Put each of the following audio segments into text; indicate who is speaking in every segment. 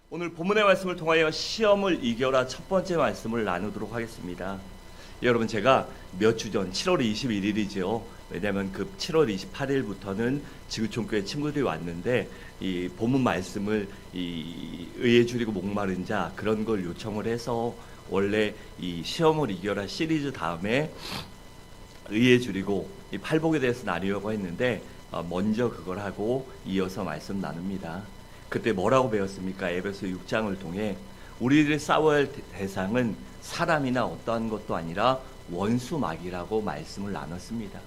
Speaker 1: 오늘 본문의 말씀을 통하여 시험을 이겨라 첫 번째 말씀을 나누도록 하겠습니다. 여러분, 제가 몇 주 전 7월 21일이죠. 왜냐하면 그 7월 28일부터는 지구촌교회 친구들이 왔는데 이 본문 말씀을 의에 줄이고 목마른 자 그런 걸 요청을 해서 원래 이 시험을 이겨라 시리즈 다음에 의에 줄이고 이 팔복에 대해서 나누려고 했는데 먼저 그걸 하고 이어서 말씀 나눕니다. 그때 뭐라고 배웠습니까? 에베소 6장을 통해 우리들이 싸워야 할 대상은 사람이나 어떠한 것도 아니라 원수마귀라고 말씀을 나눴습니다.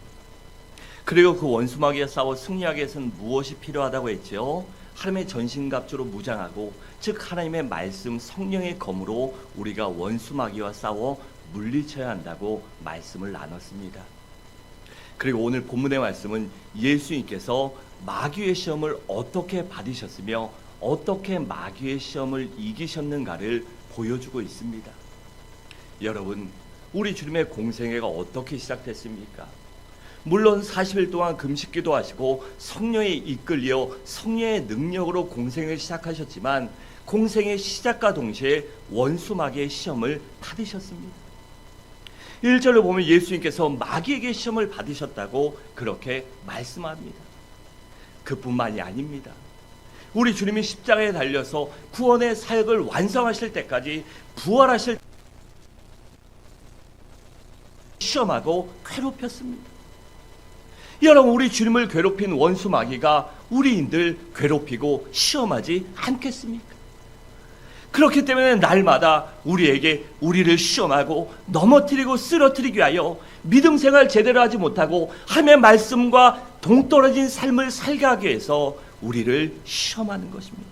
Speaker 1: 그리고 그 원수마귀와 싸워 승리하기 위해서는 무엇이 필요하다고 했죠? 하나님의 전신갑주로 무장하고, 즉 하나님의 말씀 성령의 검으로 우리가 원수마귀와 싸워 물리쳐야 한다고 말씀을 나눴습니다. 그리고 오늘 본문의 말씀은 예수님께서 마귀의 시험을 어떻게 받으셨으며 어떻게 마귀의 시험을 이기셨는가를 보여주고 있습니다. 여러분, 우리 주님의 공생애가 어떻게 시작됐습니까? 물론 40일 동안 금식기도 하시고 성령에 이끌려 성령의 능력으로 공생을 시작하셨지만 공생의 시작과 동시에 원수 마귀의 시험을 받으셨습니다. 1절을 보면 예수님께서 마귀에게 시험을 받으셨다고 그렇게 말씀합니다. 그뿐만이 아닙니다. 우리 주님이 십자가에 달려서 구원의 사역을 완성하실 때까지 부활하실 때 시험하고 괴롭혔습니다. 여러분, 우리 주님을 괴롭힌 원수 마귀가 우리인들 괴롭히고 시험하지 않겠습니까? 그렇기 때문에 날마다 우리를 시험하고 넘어뜨리고 쓰러뜨리기 위하여 믿음 생활 제대로 하지 못하고 하나님의 말씀과 동떨어진 삶을 살게 하기 위해서 우리를 시험하는 것입니다.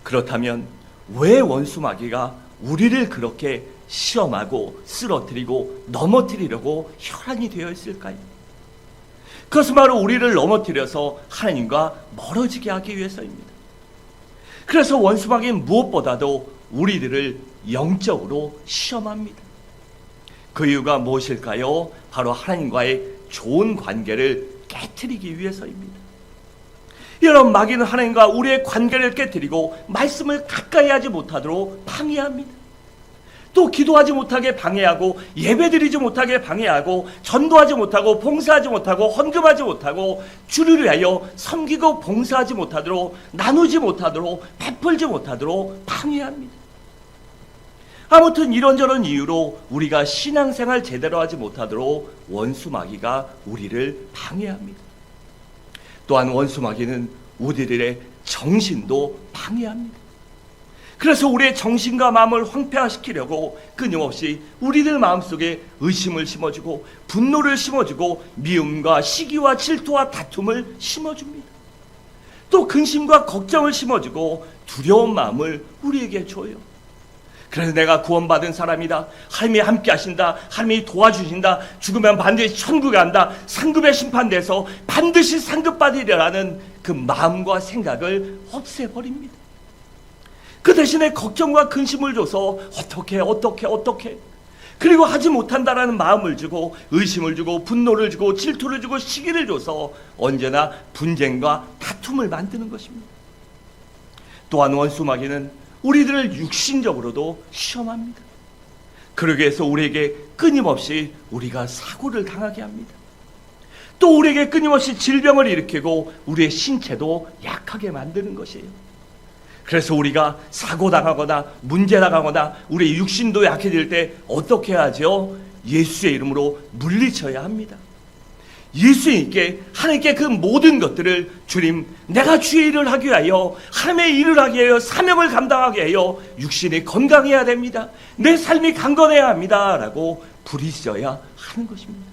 Speaker 1: 그렇다면 왜 원수 마귀가 우리를 그렇게 시험하고 쓰러뜨리고 넘어뜨리려고 혈안이 되어 있을까요? 그것은 바로 우리를 넘어뜨려서 하나님과 멀어지게 하기 위해서입니다. 그래서 원수 마귀는 무엇보다도 우리들을 영적으로 시험합니다. 그 이유가 무엇일까요? 바로 하나님과의 좋은 관계를 깨트리기 위해서입니다. 여러분, 마귀는 하나님과 우리의 관계를 깨트리고 말씀을 가까이 하지 못하도록 방해합니다. 또 기도하지 못하게 방해하고, 예배드리지 못하게 방해하고, 전도하지 못하고, 봉사하지 못하고, 헌금하지 못하고, 주를 위하여 섬기고 봉사하지 못하도록, 나누지 못하도록, 베풀지 못하도록 방해합니다. 아무튼 이런저런 이유로 우리가 신앙생활 제대로 하지 못하도록 원수 마귀가 우리를 방해합니다. 또한 원수 마귀는 우리들의 정신도 방해합니다. 그래서 우리의 정신과 마음을 황폐화시키려고 끊임없이 우리들 마음속에 의심을 심어주고 분노를 심어주고 미움과 시기와 질투와 다툼을 심어줍니다. 또 근심과 걱정을 심어주고 두려운 마음을 우리에게 줘요. 그래서 내가 구원받은 사람이다, 하나님이 함께 하신다, 하나님이 도와주신다, 죽으면 반드시 천국에 간다, 상급에 심판돼서 반드시 상급받으리라는 그 마음과 생각을 없애버립니다. 그 대신에 걱정과 근심을 줘서 어떻게 그리고 하지 못한다라는 마음을 주고 의심을 주고 분노를 주고 질투를 주고 시기를 줘서 언제나 분쟁과 다툼을 만드는 것입니다. 또한 원수 마귀는 우리들을 육신적으로도 시험합니다. 그러기 위해서 우리에게 끊임없이 우리가 사고를 당하게 합니다. 또 우리에게 끊임없이 질병을 일으키고 우리의 신체도 약하게 만드는 것이에요. 그래서 우리가 사고당하거나 문제당하거나 우리 육신도 약해질 때 어떻게 하죠? 예수의 이름으로 물리쳐야 합니다. 예수님께, 하나님께 그 모든 것들을 주님, 내가 주의 일을 하기 위하여, 하나님의 일을 하기 위하여, 사명을 감당하기 위하여 육신이 건강해야 됩니다, 내 삶이 강건해야 합니다 라고 부르짖어야 하는 것입니다.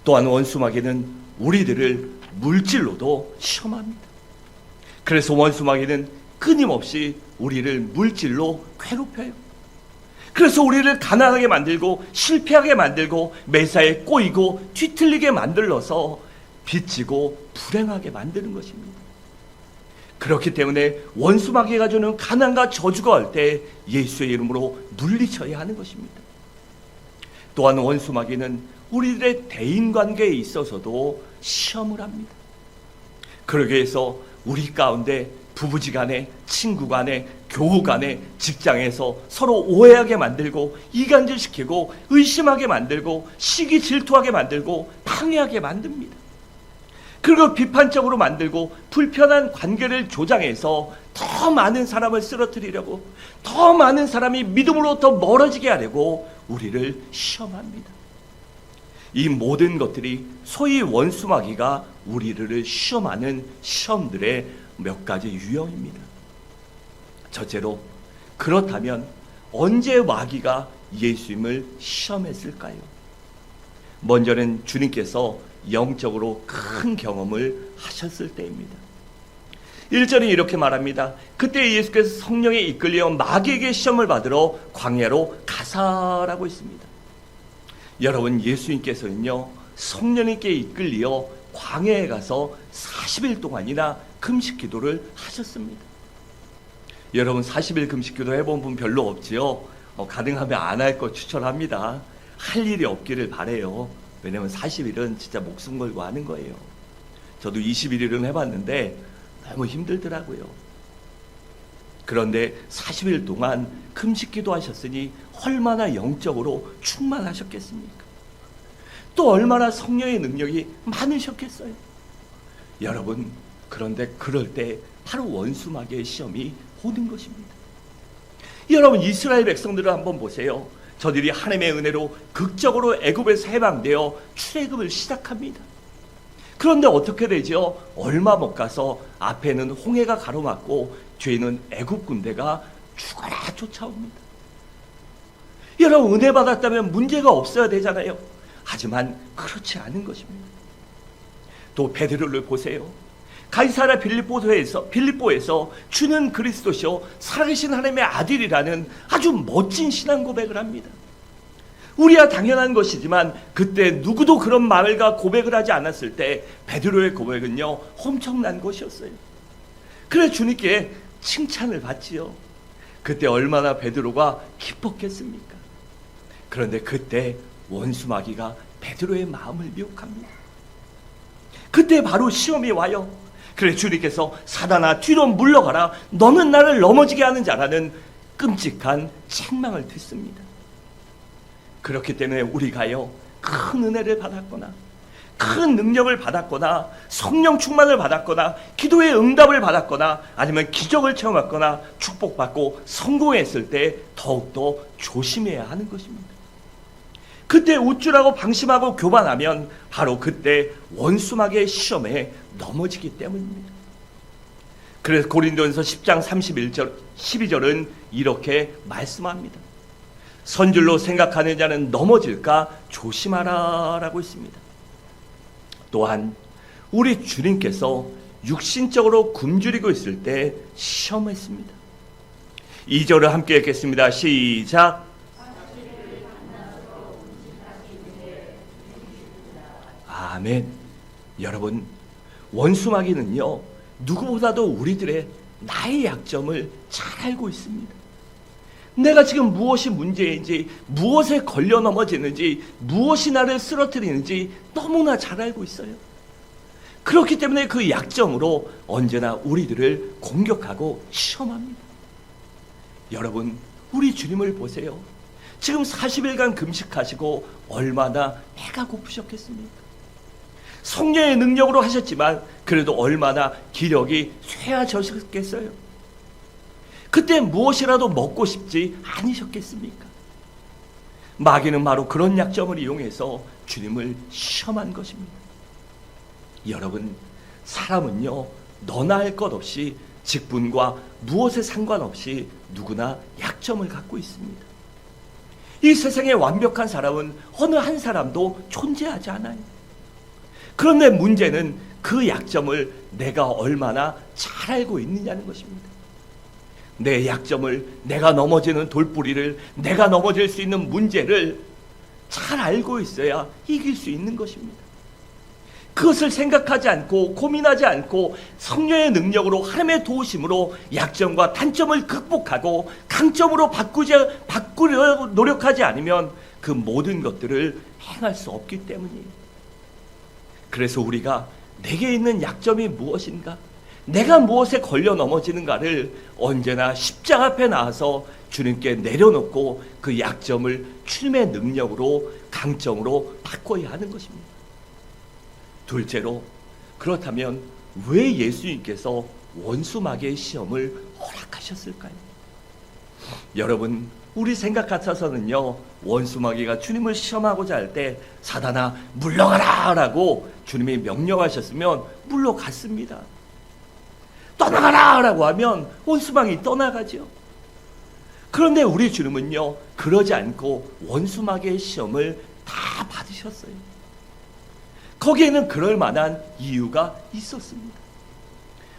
Speaker 1: 또한 원수 마귀는 우리들을 물질로도 시험합니다. 그래서 원수 마귀는 끊임없이 우리를 물질로 괴롭혀요. 그래서 우리를 가난하게 만들고 실패하게 만들고 매사에 꼬이고 뒤틀리게 만들어서 빚지고 불행하게 만드는 것입니다. 그렇기 때문에 원수 마귀가 주는 가난과 저주가 올 때 예수의 이름으로 물리쳐야 하는 것입니다. 또한 원수 마귀는 우리들의 대인관계에 있어서도 시험을 합니다. 그러기 위해서 우리 가운데 부부지간에, 친구간에, 교우간에, 직장에서 서로 오해하게 만들고 이간질시키고 의심하게 만들고 시기 질투하게 만들고 방해하게 만듭니다. 그리고 비판적으로 만들고 불편한 관계를 조장해서 더 많은 사람을 쓰러뜨리려고, 더 많은 사람이 믿음으로부터 멀어지게 하려고 우리를 시험합니다. 이 모든 것들이 소위 원수마귀가 우리를 시험하는 시험들의 몇 가지 유형입니다. 첫째로, 그렇다면 언제 마귀가 예수님을 시험했을까요? 먼저는 주님께서 영적으로 큰 경험을 하셨을 때입니다. 1절이 이렇게 말합니다. 그때 예수께서 성령에 이끌려 마귀에게 시험을 받으러 광야로 가사라고 있습니다. 여러분, 예수님께서는요, 성령님께 이끌려 광야에 가서 40일 동안이나 금식 기도를 하셨습니다. 여러분, 40일 금식 기도 해본 분 별로 없지요? 가능하면 안 할 거 추천합니다. 할 일이 없기를 바래요. 왜냐면 40일은 진짜 목숨 걸고 하는 거예요. 저도 21일은 해봤는데 너무 힘들더라고요. 그런데 40일 동안 금식 기도하셨으니 얼마나 영적으로 충만하셨겠습니까? 또 얼마나 성령의 능력이 많으셨겠어요? 여러분, 그런데 그럴 때 바로 원수마귀의 시험이 오는 것입니다. 여러분, 이스라엘 백성들을 한번 보세요. 저들이 하나님의 은혜로 극적으로 애굽에서 해방되어 출애굽을 시작합니다. 그런데 어떻게 되죠? 얼마 못 가서 앞에는 홍해가 가로막고 뒤에는 애굽 군대가 죽어라 쫓아옵니다. 여러분, 은혜 받았다면 문제가 없어야 되잖아요. 하지만 그렇지 않은 것입니다. 또 베드로를 보세요. 가이사랴 빌립보에서 주는 그리스도시요 살아계신 하나님의 아들이라는 아주 멋진 신앙 고백을 합니다. 우리야 당연한 것이지만 그때 누구도 그런 말과 고백을 하지 않았을 때 베드로의 고백은요, 엄청난 것이었어요. 그래서 주님께 칭찬을 받지요. 그때 얼마나 베드로가 기뻤겠습니까? 그런데 그때 원수마귀가 베드로의 마음을 미혹합니다. 그때 바로 시험이 와요. 그래서 주님께서 사단아 뒤로 물러가라, 너는 나를 넘어지게 하는 자라는 끔찍한 책망을 듣습니다. 그렇기 때문에 우리가요, 큰 은혜를 받았거나 큰 능력을 받았거나 성령 충만을 받았거나 기도의 응답을 받았거나 아니면 기적을 체험했거나 축복받고 성공했을 때 더욱더 조심해야 하는 것입니다. 그때 우쭐하고 방심하고 교만하면 바로 그때 원수마귀의 시험에 넘어지기 때문입니다. 그래서 고린도전서 10장 12절은 이렇게 말씀합니다. 선줄로 생각하는 자는 넘어질까 조심하라 라고 있습니다. 또한 우리 주님께서 육신적으로 굶주리고 있을 때 시험했습니다. 2절을 함께 읽겠습니다. 시작. 아멘. 여러분, 원수마귀는요, 누구보다도 우리들의 나의 약점을 잘 알고 있습니다. 내가 지금 무엇이 문제인지, 무엇에 걸려 넘어지는지, 무엇이 나를 쓰러뜨리는지 너무나 잘 알고 있어요. 그렇기 때문에 그 약점으로 언제나 우리들을 공격하고 시험합니다. 여러분, 우리 주님을 보세요. 지금 40일간 금식하시고 얼마나 배가 고프셨겠습니까? 성령의 능력으로 하셨지만 그래도 얼마나 기력이 쇠하셨겠어요. 그때 무엇이라도 먹고 싶지 않으셨겠습니까? 마귀는 바로 그런 약점을 이용해서 주님을 시험한 것입니다. 여러분, 사람은요, 너나 할 것 없이 직분과 무엇에 상관없이 누구나 약점을 갖고 있습니다. 이 세상에 완벽한 사람은 어느 한 사람도 존재하지 않아요. 그런데 문제는 그 약점을 내가 얼마나 잘 알고 있느냐는 것입니다. 내 약점을, 내가 넘어지는 돌뿌리를, 내가 넘어질 수 있는 문제를 잘 알고 있어야 이길 수 있는 것입니다. 그것을 생각하지 않고 고민하지 않고 성령의 능력으로 하나님의 도우심으로 약점과 단점을 극복하고 강점으로 바꾸려 노력하지 않으면 그 모든 것들을 행할 수 없기 때문이에요. 그래서 우리가 내게 있는 약점이 무엇인가, 내가 무엇에 걸려 넘어지는가를 언제나 십자가 앞에 나와서 주님께 내려놓고 그 약점을 주님의 능력으로 강점으로 바꿔야 하는 것입니다. 둘째로, 그렇다면 왜 예수님께서 원수 마귀의 시험을 허락하셨을까요? 여러분, 우리 생각 같아서는요, 원수 마귀가 주님을 시험하고자 할 때 사단아 물러가라 라고 주님이 명령하셨으면 물러갔습니다. 떠나가라 라고 하면 원수 마귀 떠나가죠. 그런데 우리 주님은요, 그러지 않고 원수 마귀의 시험을 다 받으셨어요. 거기에는 그럴 만한 이유가 있었습니다.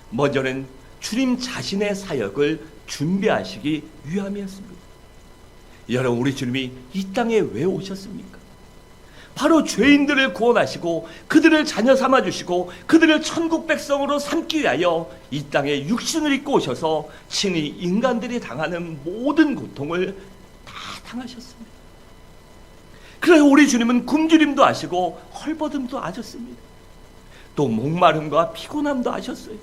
Speaker 1: 먼저는 주님 자신의 사역을 준비하시기 위함이었습니다. 여러분, 우리 주님이 이 땅에 왜 오셨습니까? 바로 죄인들을 구원하시고 그들을 자녀 삼아주시고 그들을 천국 백성으로 삼기 위하여 이 땅에 육신을 입고 오셔서 친히 인간들이 당하는 모든 고통을 다 당하셨습니다. 그래서 우리 주님은 굶주림도 아시고 헐벗음도 아셨습니다. 또 목마름과 피곤함도 아셨어요.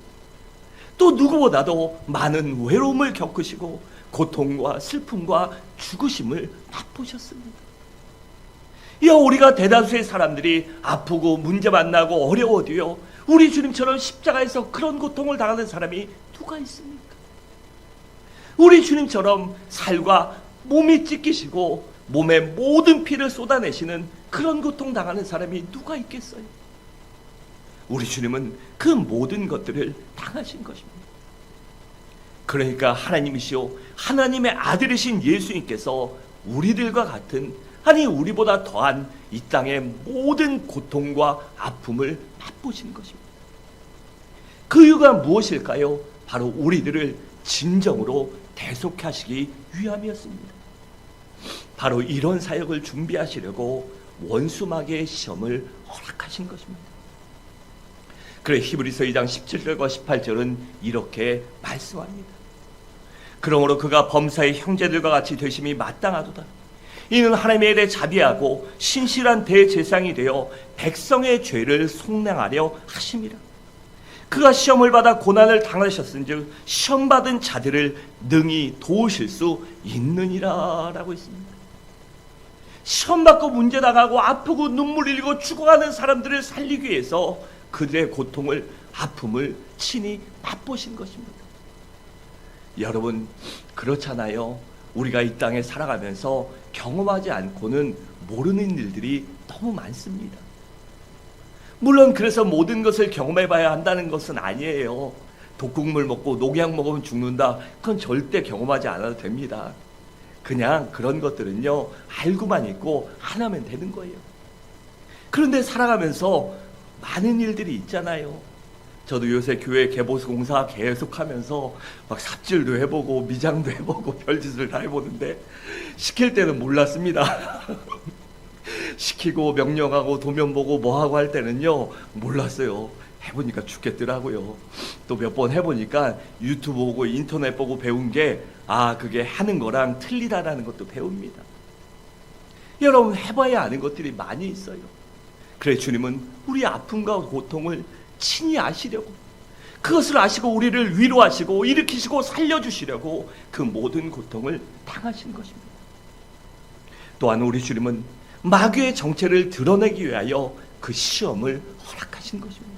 Speaker 1: 또 누구보다도 많은 외로움을 겪으시고 고통과 슬픔과 죽으심을 맛보셨습니다. 이어 우리가 대다수의 사람들이 아프고 문제 만나고 어려워도요, 우리 주님처럼 십자가에서 그런 고통을 당하는 사람이 누가 있습니까? 우리 주님처럼 살과 몸이 찢기시고 몸에 모든 피를 쏟아내시는 그런 고통 당하는 사람이 누가 있겠어요? 우리 주님은 그 모든 것들을 당하신 것입니다. 그러니까 하나님이시오 하나님의 아들이신 예수님께서 우리들과 같은, 아니 우리보다 더한 이 땅의 모든 고통과 아픔을 맛보신 것입니다. 그 이유가 무엇일까요? 바로 우리들을 진정으로 대속하시기 위함이었습니다. 바로 이런 사역을 준비하시려고 원수 마귀의 시험을 허락하신 것입니다. 그래 히브리서 2장 17절과 18절은 이렇게 말씀합니다. 그러므로 그가 범사의 형제들과 같이 되심이 마땅하도다. 이는 하나님에 대해 자비하고 신실한 대제사장이 되어 백성의 죄를 속량하려 하심이라. 그가 시험을 받아 고난을 당하셨은즉 시험받은 자들을 능히 도우실 수 있느니라 라고 했습니다. 시험받고 문제 나가고 아프고 눈물 흘리고 죽어가는 사람들을 살리기 위해서 그들의 고통을, 아픔을 친히 맛보신 것입니다. 여러분, 그렇잖아요. 우리가 이 땅에 살아가면서 경험하지 않고는 모르는 일들이 너무 많습니다. 물론 그래서 모든 것을 경험해봐야 한다는 것은 아니에요. 독국물 먹고 녹약 먹으면 죽는다, 그건 절대 경험하지 않아도 됩니다. 그냥 그런 것들은요, 알고만 있고 안 하면 되는 거예요. 그런데 살아가면서 많은 일들이 있잖아요. 저도 요새 교회 개보수 공사 계속하면서 막 삽질도 해보고 미장도 해보고 별짓을 다 해보는데 시킬 때는 몰랐습니다. 시키고 명령하고 도면 보고 뭐하고 할 때는요 몰랐어요. 해보니까 죽겠더라고요. 또 몇 번 해보니까 유튜브 보고 인터넷 보고 배운 게 그게 하는 거랑 틀리다라는 것도 배웁니다. 여러분, 해봐야 아는 것들이 많이 있어요. 그래 주님은 우리 아픔과 고통을 친히 아시려고, 그것을 아시고 우리를 위로하시고 일으키시고 살려주시려고 그 모든 고통을 당하신 것입니다. 또한 우리 주님은 마귀의 정체를 드러내기 위하여 그 시험을 허락하신 것입니다.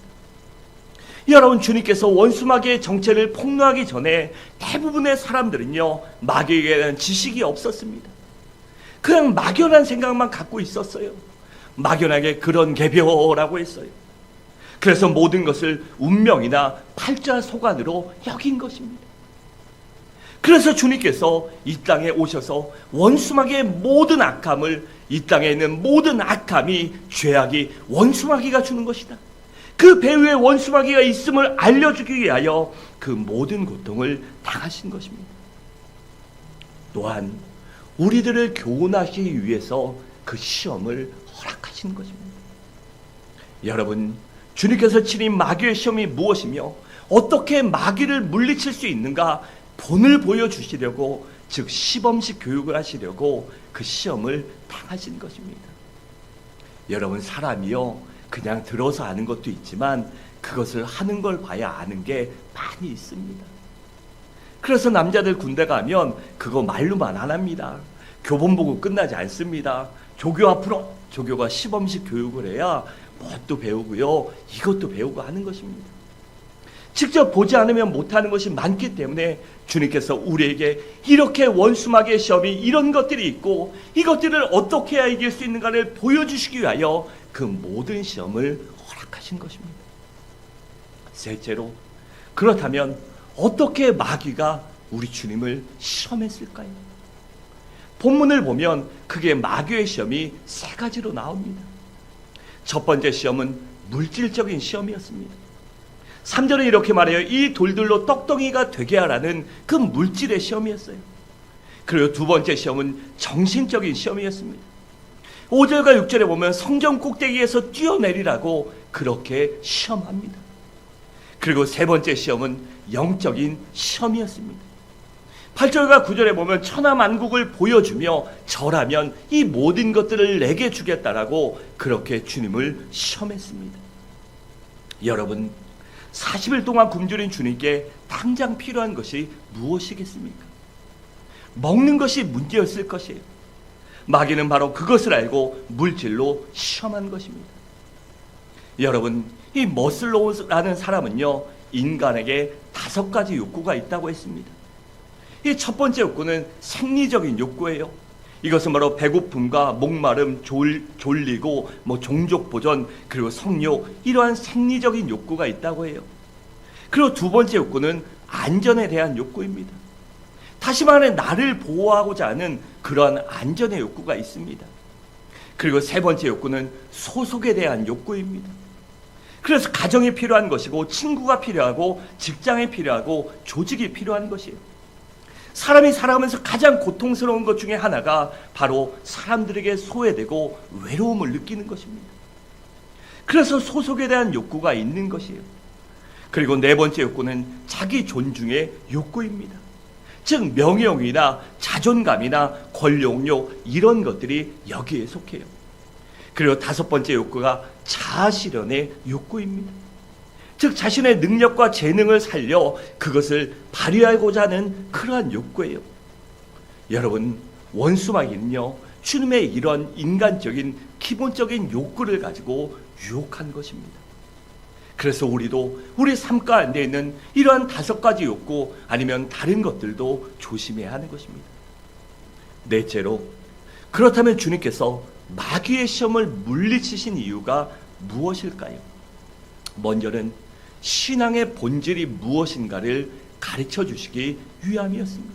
Speaker 1: 여러분, 주님께서 원수 마귀의 정체를 폭로하기 전에 대부분의 사람들은요 마귀에 대한 지식이 없었습니다. 그냥 막연한 생각만 갖고 있었어요. 막연하게 그런 개벼라고 했어요. 그래서 모든 것을 운명이나 팔자소관으로 여긴 것입니다. 그래서 주님께서 이 땅에 오셔서 원수마귀의 모든 악함을, 이 땅에 있는 모든 악함이, 죄악이 원수마귀가 주는 것이다, 그 배후에 원수마귀가 있음을 알려주기 위하여 그 모든 고통을 당하신 것입니다. 또한 우리들을 교훈하시기 위해서 그 시험을 허락하신 것입니다. 여러분, 주님께서 치린 마귀의 시험이 무엇이며 어떻게 마귀를 물리칠 수 있는가 본을 보여주시려고, 즉 시범식 교육을 하시려고 그 시험을 당하신 것입니다. 여러분, 사람이요 그냥 들어서 아는 것도 있지만 그것을 하는 걸 봐야 아는 게 많이 있습니다. 그래서 남자들 군대 가면 그거 말로만 안 합니다. 교본 보고 끝나지 않습니다. 조교 앞으로 조교가 시범식 교육을 해야 뭣도 배우고요, 이것도 배우고 하는 것입니다. 직접 보지 않으면 못하는 것이 많기 때문에 주님께서 우리에게 이렇게 원수마귀의 시험이 이런 것들이 있고 이것들을 어떻게 해야 이길 수 있는가를 보여주시기 위하여 그 모든 시험을 허락하신 것입니다. 셋째로, 그렇다면 어떻게 마귀가 우리 주님을 시험했을까요? 본문을 보면 그게 마귀의 시험이 세 가지로 나옵니다. 첫 번째 시험은 물질적인 시험이었습니다. 3절에 이렇게 말해요. 이 돌들로 떡덩이가 되게 하라는 그 물질의 시험이었어요. 그리고 두 번째 시험은 정신적인 시험이었습니다. 5절과 6절에 보면 성전 꼭대기에서 뛰어내리라고 그렇게 시험합니다. 그리고 세 번째 시험은 영적인 시험이었습니다. 8절과 9절에 보면 천하만국을 보여주며 절하면 이 모든 것들을 내게 주겠다라고 그렇게 주님을 시험했습니다. 여러분, 40일 동안 굶주린 주님께 당장 필요한 것이 무엇이겠습니까? 먹는 것이 문제였을 것이에요. 마귀는 바로 그것을 알고 물질로 시험한 것입니다. 여러분, 이 머슬로우라는 사람은요, 인간에게 5가지 욕구가 있다고 했습니다. 이 첫 번째 욕구는 생리적인 욕구예요. 이것은 바로 배고픔과 목마름, 졸리고 종족 보전, 그리고 성욕, 이러한 생리적인 욕구가 있다고 해요. 그리고 두 번째 욕구는 안전에 대한 욕구입니다. 다시 말해 나를 보호하고자 하는 그러한 안전의 욕구가 있습니다. 그리고 세 번째 욕구는 소속에 대한 욕구입니다. 그래서 가정이 필요한 것이고 친구가 필요하고 직장이 필요하고 조직이 필요한 것이에요. 사람이 살아가면서 가장 고통스러운 것 중에 하나가 바로 사람들에게 소외되고 외로움을 느끼는 것입니다. 그래서 소속에 대한 욕구가 있는 것이에요. 그리고 네 번째 욕구는 자기 존중의 욕구입니다. 즉 명예욕이나 자존감이나 권력욕, 이런 것들이 여기에 속해요. 그리고 다섯 번째 욕구가 자아실현의 욕구입니다. 즉 자신의 능력과 재능을 살려 그것을 발휘하고자 하는 그러한 욕구예요. 여러분, 원수마귀는요, 주님의 이런 인간적인 기본적인 욕구를 가지고 유혹한 것입니다. 그래서 우리도 우리 삶 가운데 있는 이러한 5가지 욕구 아니면 다른 것들도 조심해야 하는 것입니다. 넷째로, 그렇다면 주님께서 마귀의 시험을 물리치신 이유가 무엇일까요? 먼저는 신앙의 본질이 무엇인가를 가르쳐 주시기 위함이었습니다.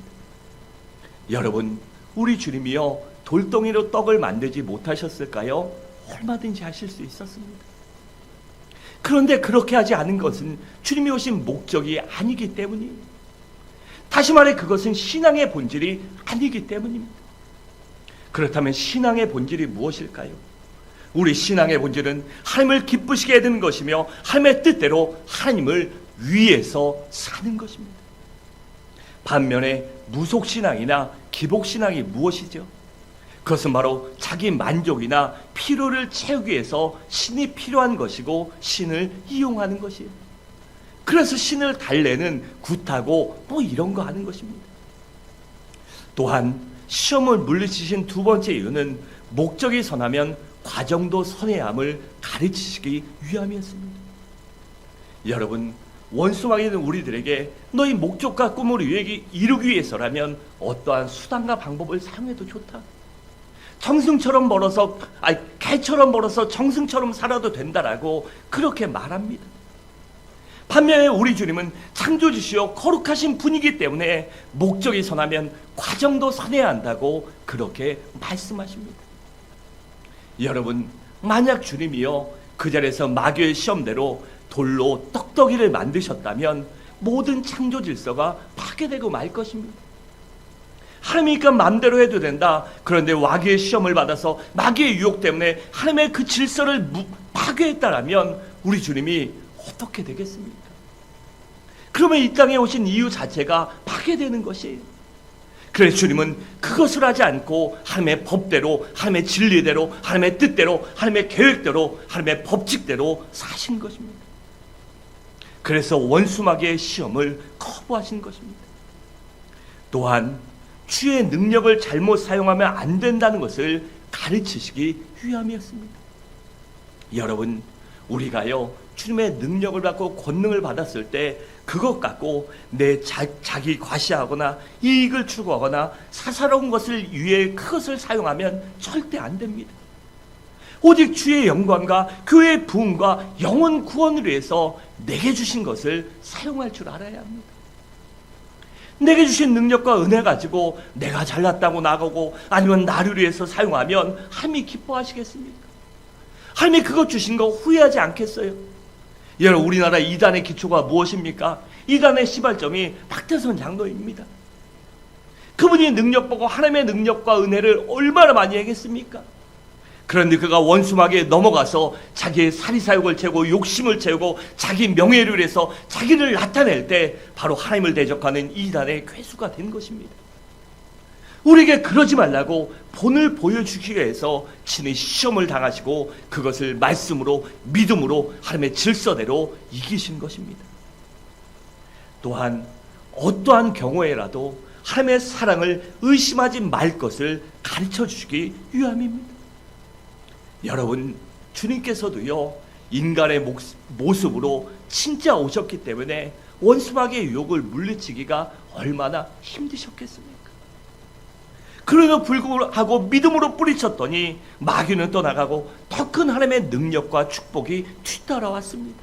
Speaker 1: 여러분, 우리 주님이요, 돌덩이로 떡을 만들지 못하셨을까요? 얼마든지 하실 수 있었습니다. 그런데 그렇게 하지 않은 것은 주님이 오신 목적이 아니기 때문이에요. 다시 말해 그것은 신앙의 본질이 아니기 때문입니다. 그렇다면 신앙의 본질이 무엇일까요? 우리 신앙의 본질은 하나님을 기쁘시게 해드는 것이며 하나님의 뜻대로 하나님을 위해서 사는 것입니다. 반면에 무속신앙이나 기복신앙이 무엇이죠? 그것은 바로 자기 만족이나 필요를 채우기 위해서 신이 필요한 것이고 신을 이용하는 것이에요. 그래서 신을 달래는 굿하고 이런 거 하는 것입니다. 또한 시험을 물리치신 두 번째 이유는 목적이 선하면 과정도 선해함을 가르치시기 위함이었습니다. 여러분, 원수마귀는 우리들에게 너희 목적과 꿈을 이루기 위해서라면 어떠한 수단과 방법을 사용해도 좋다. 정승처럼 벌어서 개처럼 벌어서 정승처럼 살아도 된다라고 그렇게 말합니다. 반면에 우리 주님은 창조주시오 거룩하신 분이기 때문에 목적이 선하면 과정도 선해야 한다고 그렇게 말씀하십니다. 여러분, 만약 주님이요 그 자리에서 마귀의 시험대로 돌로 떡떡이를 만드셨다면 모든 창조 질서가 파괴되고 말 것입니다. 하나님이니까 마음대로 해도 된다. 그런데 마귀의 시험을 받아서 마귀의 유혹 때문에 하나님의 그 질서를 파괴했다라면 우리 주님이 어떻게 되겠습니까? 그러면 이 땅에 오신 이유 자체가 파괴되는 것이에요. 그래서 주님은 그것을 하지 않고 하나님의 법대로, 하나님의 진리대로, 하나님의 뜻대로, 하나님의 계획대로, 하나님의 법칙대로 사신 것입니다. 그래서 원수마귀의 시험을 거부하신 것입니다. 또한 주의 능력을 잘못 사용하면 안 된다는 것을 가르치시기 위함이었습니다. 여러분, 우리가요 주님의 능력을 받고 권능을 받았을 때 그것 갖고 내 자기 과시하거나 이익을 추구하거나 사사로운 것을 위해 그것을 사용하면 절대 안 됩니다. 오직 주의 영광과 교회의 부흥과 영혼 구원을 위해서 내게 주신 것을 사용할 줄 알아야 합니다. 내게 주신 능력과 은혜 가지고 내가 잘났다고 나가고 아니면 나를 위해서 사용하면 하나님이 기뻐하시겠습니까? 하나님이 그것 주신 거 후회하지 않겠어요? 여러분, 우리나라 이단의 기초가 무엇입니까? 이단의 시발점이 박태선 장로입니다. 그분이 능력 보고 하나님의 능력과 은혜를 얼마나 많이 얘기했습니까? 그런데 그가 원수마귀에 넘어가서 자기의 사리사욕을 채우고 욕심을 채우고 자기 명예를 위해서 자기를 나타낼 때 바로 하나님을 대적하는 이단의 괴수가 된 것입니다. 우리에게 그러지 말라고 본을 보여주기 위해서 친히 시험을 당하시고 그것을 말씀으로 믿음으로 하나님의 질서대로 이기신 것입니다. 또한 어떠한 경우에라도 하나님의 사랑을 의심하지 말 것을 가르쳐 주시기 위함입니다. 여러분, 주님께서도요 인간의 모습으로 진짜 오셨기 때문에 원수마귀의 유혹을 물리치기가 얼마나 힘드셨겠습니까? 그래도 불구하고 믿음으로 뿌리쳤더니 마귀는 떠나가고 더 큰 하나님의 능력과 축복이 뒤따라왔습니다.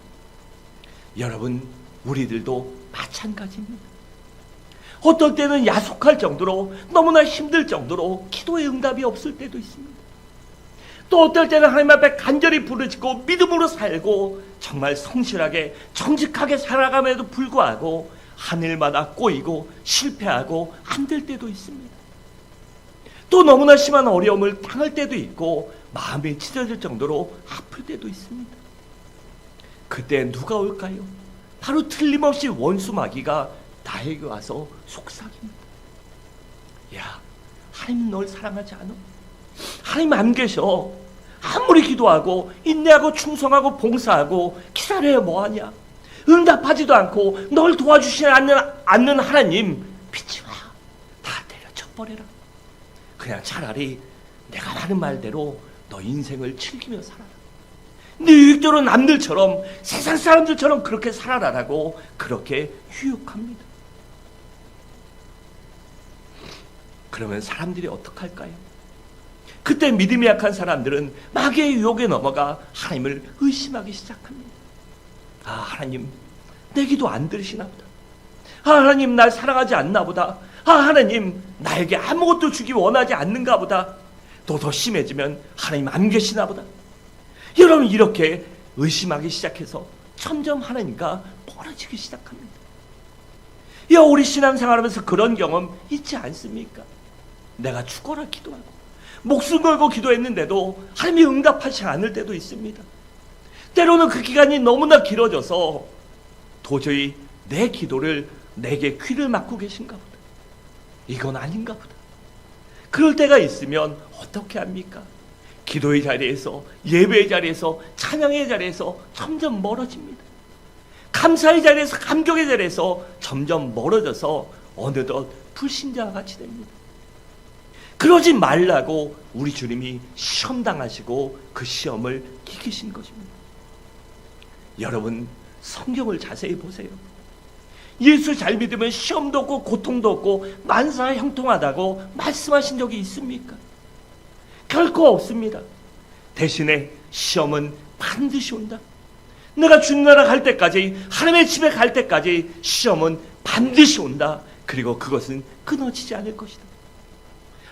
Speaker 1: 여러분, 우리들도 마찬가지입니다. 어떨 때는 야속할 정도로 너무나 힘들 정도로 기도의 응답이 없을 때도 있습니다. 또 어떨 때는 하나님 앞에 간절히 부르짖고 믿음으로 살고 정말 성실하게 정직하게 살아감에도 불구하고 하늘마다 꼬이고 실패하고 안 될 때도 있습니다. 또 너무나 심한 어려움을 당할 때도 있고 마음이 찢어질 정도로 아플 때도 있습니다. 그때 누가 올까요? 바로 틀림없이 원수 마귀가 나에게 와서 속삭입니다. 야, 하나님 널 사랑하지 않아? 하나님 안 계셔. 아무리 기도하고 인내하고 충성하고 봉사하고 기다려야 뭐하냐? 응답하지도 않고 널 도와주시지 않는 하나님 믿지 마. 다 때려쳐버려라. 그냥 차라리 내가 하는 말대로 너 인생을 즐기며 살아라. 네 유익대로 남들처럼 세상 사람들처럼 그렇게 살아라라고 그렇게 유혹합니다. 그러면 사람들이 어떡할까요? 그때 믿음이 약한 사람들은 마귀의 유혹에 넘어가 하나님을 의심하기 시작합니다. 아, 하나님 내 기도 안 들으시나 보다. 아, 하나님 날 사랑하지 않나 보다. 아, 하나님 나에게 아무것도 주기 원하지 않는가 보다. 또 더 심해지면 하나님 안 계시나 보다. 여러분, 이렇게 의심하기 시작해서 점점 하나님과 멀어지기 시작합니다. 야, 우리 신앙생활하면서 그런 경험 있지 않습니까? 내가 죽어라 기도하고 목숨 걸고 기도했는데도 하나님이 응답하지 않을 때도 있습니다. 때로는 그 기간이 너무나 길어져서 도저히 내 기도를 내게 귀를 막고 계신가 보다. 이건 아닌가 보다. 그럴 때가 있으면 어떻게 합니까? 기도의 자리에서, 예배의 자리에서, 찬양의 자리에서 점점 멀어집니다. 감사의 자리에서, 감격의 자리에서 점점 멀어져서 어느덧 불신자와 같이 됩니다. 그러지 말라고 우리 주님이 시험 당하시고 그 시험을 이기신 것입니다. 여러분, 성경을 자세히 보세요. 예수 잘 믿으면 시험도 없고 고통도 없고 만사 형통하다고 말씀하신 적이 있습니까? 결코 없습니다. 대신에 시험은 반드시 온다. 내가 주님 나라 갈 때까지, 하나님의 집에 갈 때까지 시험은 반드시 온다. 그리고 그것은 끊어지지 않을 것이다.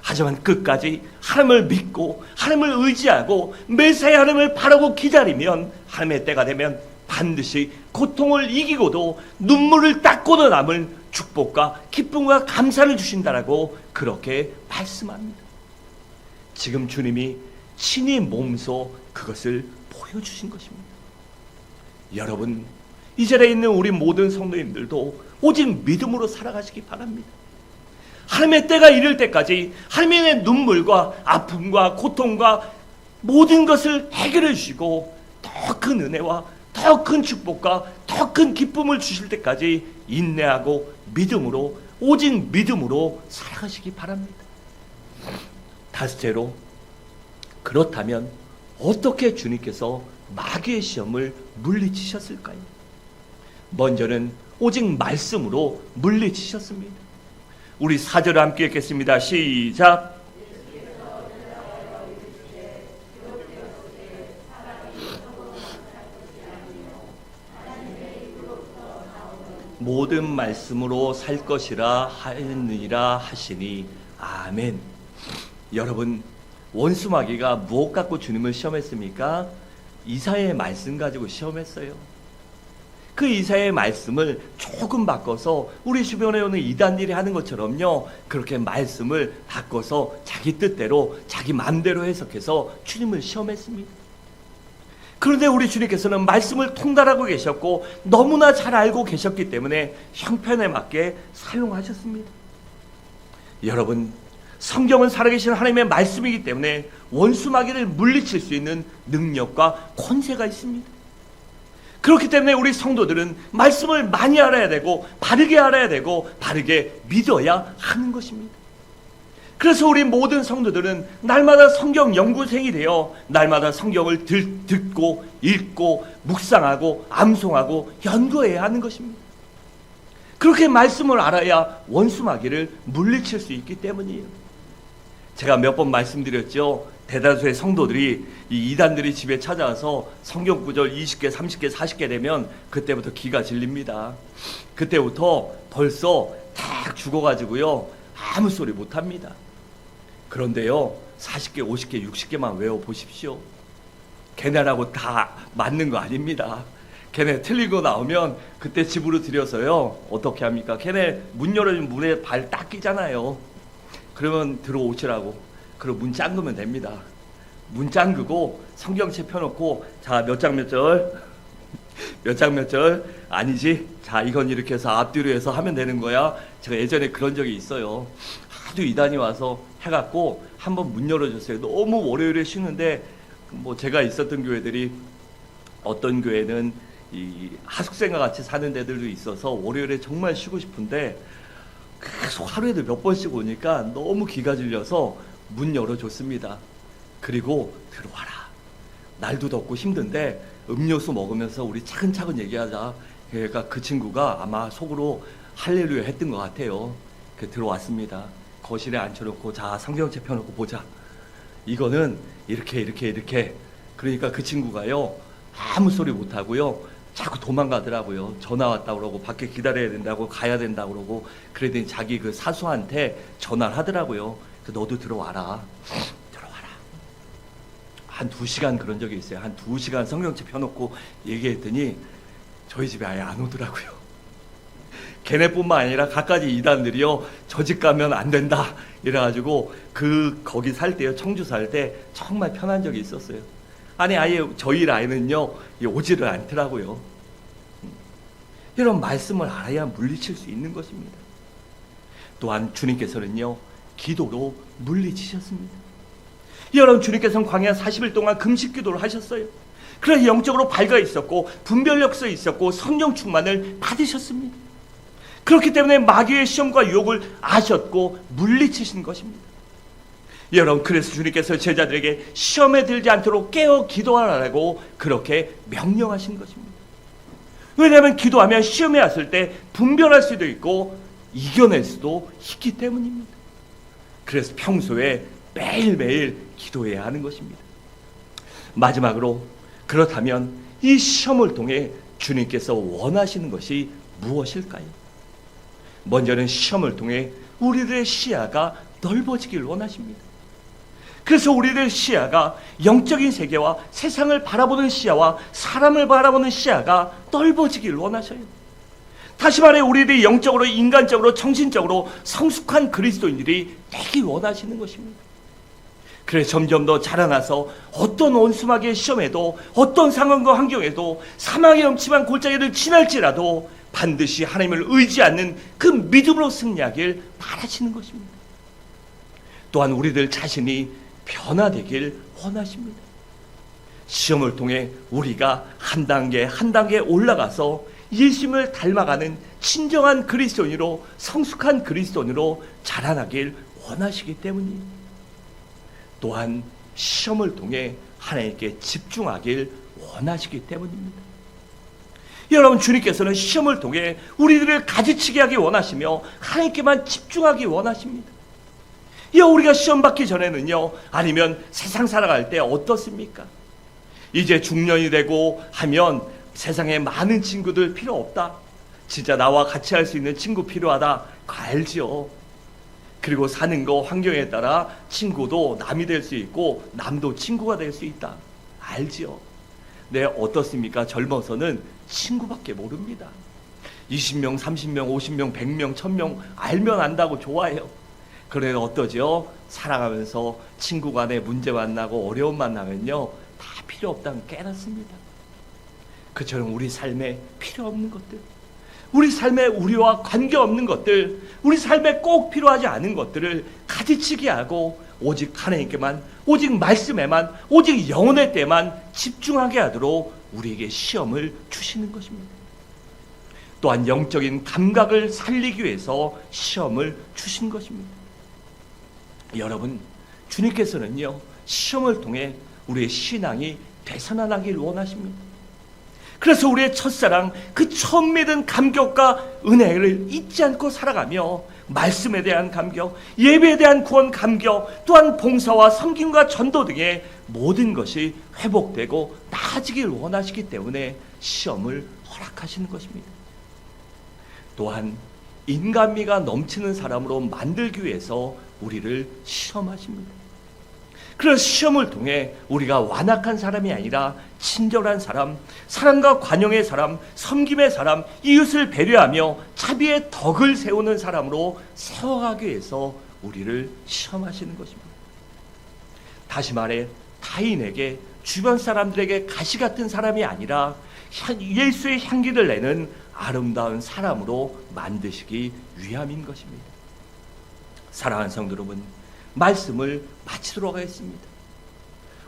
Speaker 1: 하지만 끝까지 하나님을 믿고 하나님을 의지하고 매사에 하나님을 바라고 기다리면 하나님의 때가 되면 반드시 고통을 이기고도 눈물을 닦고도 남을 축복과 기쁨과 감사를 주신다라고 그렇게 말씀합니다. 지금 주님이 친히 몸소 그것을 보여주신 것입니다. 여러분, 이 자리에 있는 우리 모든 성도님들도 오직 믿음으로 살아가시기 바랍니다. 하나님의 때가 이를 때까지 하나님의 눈물과 아픔과 고통과 모든 것을 해결해 주시고 더 큰 은혜와 더 큰 축복과 더 더 큰 기쁨을 주실 때까지 인내하고 믿음으로, 오직 믿음으로 살아가시기 바랍니다. 다섯째로, 그렇다면 어떻게 주님께서 마귀의 시험을 물리치셨을까요? 먼저는 오직 말씀으로 물리치셨습니다. 우리 4절 함께 읽겠습니다. 시작. 모든 말씀으로 살 것이라 하였느니라 하시니 아멘. 여러분, 원수 마귀가 무엇 갖고 주님을 시험했습니까? 이사야의 말씀 가지고 시험했어요. 그 이사야의 말씀을 조금 바꿔서 우리 주변에 오는 이단들이 하는 것처럼요, 그렇게 말씀을 바꿔서 자기 뜻대로 자기 마음대로 해석해서 주님을 시험했습니다. 그런데 우리 주님께서는 말씀을 통달하고 계셨고 너무나 잘 알고 계셨기 때문에 형편에 맞게 사용하셨습니다. 여러분, 성경은 살아계신 하나님의 말씀이기 때문에 원수 마귀를 물리칠 수 있는 능력과 권세가 있습니다. 그렇기 때문에 우리 성도들은 말씀을 많이 알아야 되고 바르게 알아야 되고 바르게 믿어야 하는 것입니다. 그래서 우리 모든 성도들은 날마다 성경 연구생이 되어 날마다 성경을 듣고 읽고 묵상하고 암송하고 연구해야 하는 것입니다. 그렇게 말씀을 알아야 원수 마귀를 물리칠 수 있기 때문이에요. 제가 몇 번 말씀드렸죠. 대다수의 성도들이 이 이단들이 집에 찾아와서 성경 구절 20개, 30개, 40개 되면 그때부터 기가 질립니다. 그때부터 벌써 탁 죽어가지고요, 아무 소리 못합니다. 그런데요, 40개, 50개, 60개만 외워보십시오. 걔네라고 다 맞는 거 아닙니다. 걔네 틀린 거 나오면 그때 집으로 들여서요, 어떻게 합니까? 걔네 문 열어주면 문에 발 딱 끼잖아요. 그러면 들어오시라고. 그리고 문 잠그면 됩니다. 문 잠그고 성경책 펴놓고, 자, 몇 장 몇 절, 몇 장 몇 절, 아니지, 자, 이건 이렇게 해서 앞뒤로 해서 하면 되는 거야. 제가 예전에 그런 적이 있어요. 하도 이단이 와서 해갖고 한번 문 열어줬어요. 너무 월요일에 쉬는데, 뭐 제가 있었던 교회들이, 어떤 교회는 이 하숙생과 같이 사는 데들도 있어서 월요일에 정말 쉬고 싶은데 계속 하루에도 몇 번씩 오니까 너무 기가 질려서 문 열어줬습니다. 그리고 들어와라. 날도 덥고 힘든데 음료수 먹으면서 우리 차근차근 얘기하자. 그러니까 그 친구가 아마 속으로 할렐루야 했던 것 같아요. 들어왔습니다. 거실에 앉혀놓고, 자, 성경책 펴놓고 보자. 이거는 이렇게. 그러니까 그 친구가요, 아무 소리 못하고요, 자꾸 도망가더라고요. 전화 왔다고 그러고 밖에 기다려야 된다고, 가야 된다고 그러고. 그러더니 자기 그 사수한테 전화를 하더라고요. 너도 들어와라. 한 2시간 그런 적이 있어요. 한 2시간 성경책 펴놓고 얘기했더니 저희 집에 아예 안 오더라고요. 걔네뿐만 아니라 갖가지 이단들이요, 저 집 가면 안 된다 이래가지고 거기 살 때요, 청주 살 때 정말 편한 적이 있었어요. 아니, 아예 저희 라인은요 오지를 않더라고요. 이런 말씀을 알아야 물리칠 수 있는 것입니다. 또한 주님께서는요, 기도로 물리치셨습니다. 여러분, 주님께서는 광야 40일 동안 금식 기도를 하셨어요. 그래서 영적으로 밝아 있었고 분별력서 있었고 성령 충만을 받으셨습니다. 그렇기 때문에 마귀의 시험과 유혹을 아셨고 물리치신 것입니다. 여러분, 그래서 주님께서 제자들에게 시험에 들지 않도록 깨어 기도하라고 그렇게 명령하신 것입니다. 왜냐하면 기도하면 시험에 왔을 때 분별할 수도 있고 이겨낼 수도 있기 때문입니다. 그래서 평소에 매일매일 기도해야 하는 것입니다. 마지막으로, 그렇다면 이 시험을 통해 주님께서 원하시는 것이 무엇일까요? 먼저는 시험을 통해 우리들의 시야가 넓어지길 원하십니다. 그래서 우리들의 시야가 영적인 세계와 세상을 바라보는 시야와 사람을 바라보는 시야가 넓어지길 원하셔요. 다시 말해, 우리들이 영적으로, 인간적으로, 정신적으로 성숙한 그리스도인들이 되길 원하시는 것입니다. 그래서 점점 더 자라나서 어떤 원수마귀의 시험에도, 어떤 상황과 환경에도, 사망의 엄침한 골짜기를 지날지라도 반드시 하나님을 의지하는 그 믿음으로 승리하길 바라시는 것입니다. 또한 우리들 자신이 변화되길 원하십니다. 시험을 통해 우리가 한 단계 한 단계 올라가서 예수님을 닮아가는 진정한 그리스도인으로, 성숙한 그리스도인으로 자라나길 원하시기 때문이에요. 또한 시험을 통해 하나님께 집중하길 원하시기 때문입니다. 여러분, 주님께서는 시험을 통해 우리들을 가지치게 하기 원하시며 하나님께만 집중하기 원하십니다. 우리가 시험 받기 전에는요, 아니면 세상 살아갈 때 어떻습니까? 이제 중년이 되고 하면 세상에 많은 친구들 필요 없다, 진짜 나와 같이 할 수 있는 친구 필요하다, 알지요. 그리고 사는 거 환경에 따라 친구도 남이 될 수 있고 남도 친구가 될 수 있다, 알지요. 네, 어떻습니까? 젊어서는 친구밖에 모릅니다. 20명, 30명, 50명, 100명, 1000명 알면 안다고 좋아해요. 그래도 어떠죠? 살아가면서 친구 간에 문제 만나고 어려움 만나면요, 다 필요 없다는 깨닫습니다. 그처럼 우리 삶에 필요 없는 것들, 우리 삶에 우리와 관계없는 것들, 우리 삶에 꼭 필요하지 않은 것들을 가지치게 하고 오직 하나님께만, 오직 말씀에만, 오직 영혼의 때만 집중하게 하도록 우리에게 시험을 주시는 것입니다. 또한 영적인 감각을 살리기 위해서 시험을 주신 것입니다. 여러분, 주님께서는요, 시험을 통해 우리의 신앙이 되살아나길 원하십니다. 그래서 우리의 첫사랑, 그 처음 믿은 감격과 은혜를 잊지 않고 살아가며 말씀에 대한 감격, 예배에 대한 구원 감격, 또한 봉사와 섬김과 전도 등의 모든 것이 회복되고 나아지길 원하시기 때문에 시험을 허락하시는 것입니다. 또한 인간미가 넘치는 사람으로 만들기 위해서 우리를 시험하십니다. 그래서 시험을 통해 우리가 완악한 사람이 아니라 친절한 사람, 사랑과 관용의 사람, 섬김의 사람, 이웃을 배려하며 자비의 덕을 세우는 사람으로 세워가기 위해서 우리를 시험하시는 것입니다. 다시 말해, 타인에게, 주변 사람들에게 가시 같은 사람이 아니라 예수의 향기를 내는 아름다운 사람으로 만드시기 위함인 것입니다. 사랑하는 성도 여러분, 말씀을 마치도록 하겠습니다.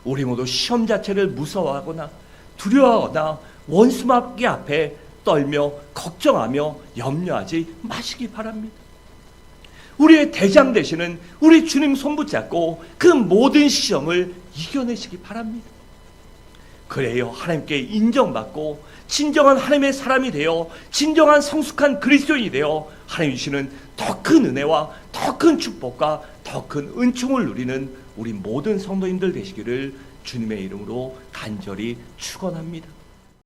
Speaker 1: 우리 모두 시험 자체를 무서워하거나 두려워하거나 원수마귀 앞에 떨며 걱정하며 염려하지 마시기 바랍니다. 우리의 대장 되시는 우리 주님 손 붙잡고 그 모든 시험을 이겨내시기 바랍니다. 그래야 하나님께 인정받고 진정한 하나님의 사람이 되어 진정한 성숙한 그리스도인이 되어 하나님 주시는 더 큰 은혜와 더 큰 축복과 더 큰 은총을 누리는 우리 모든 성도님들 되시기를 주님의 이름으로 간절히 축원합니다.